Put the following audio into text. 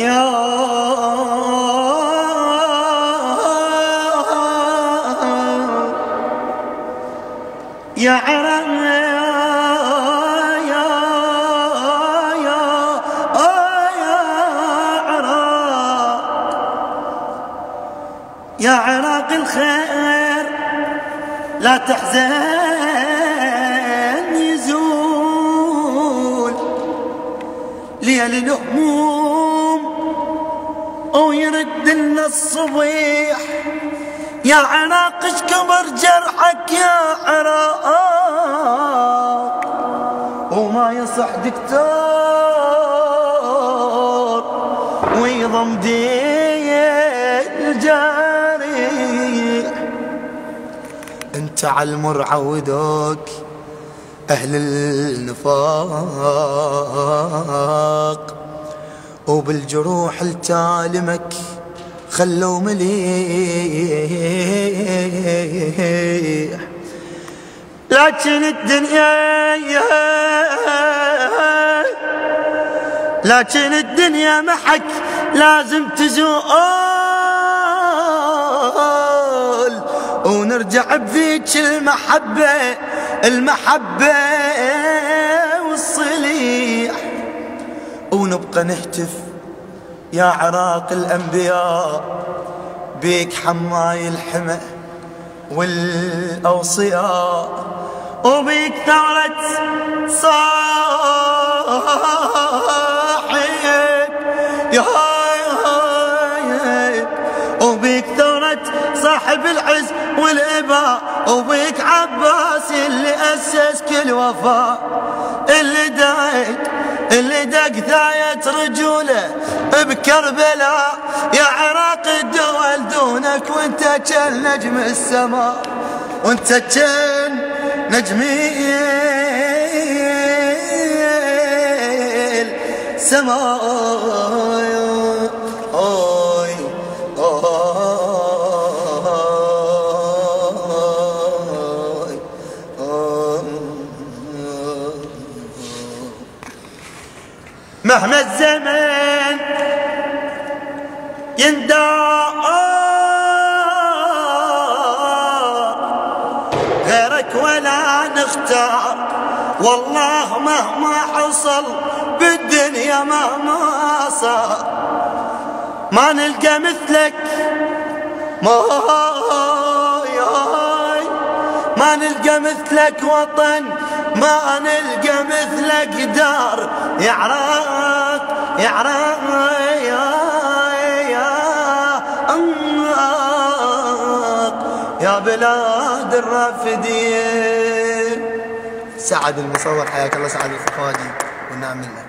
يا عراق يا عراق الخير لا تحزن يزول ليل الهموم ويرد لنا الصبيح. يا عراق اش كبر جرحك يا عراق وما يصح دكتور ويضم دي الجريح. انت على المر عودوك اهل النفاق وبالجروح التالمك خلوا مليح. لكن الدنيا محك لازم تزول ونرجع بذيك المحبة والصليح ونبقى نهتف يا عراق الأنبياء بيك حماي الحمى والأوصياء وبيك ثورة صاحب يا وبيك ثورة صاحب العز والإباء وبيك عباس اللي أسس كل وفاء اللي دق ثاية رجوله بكربلاء. يا عراق الدول دونك وانت كان نجم السماء وانت كان نجم السماء. مهما الزمن يندار غيرك ولا نختار والله مهما حصل بالدنيا مهما صار ما نلقى مثلك ما نلقى مثلك وطن ما نلقى مثلك دار. يا عراق يا عراق يا بلاد الرافدين. سعد المصور حياك الله سعد الخفاجي والنعم لله.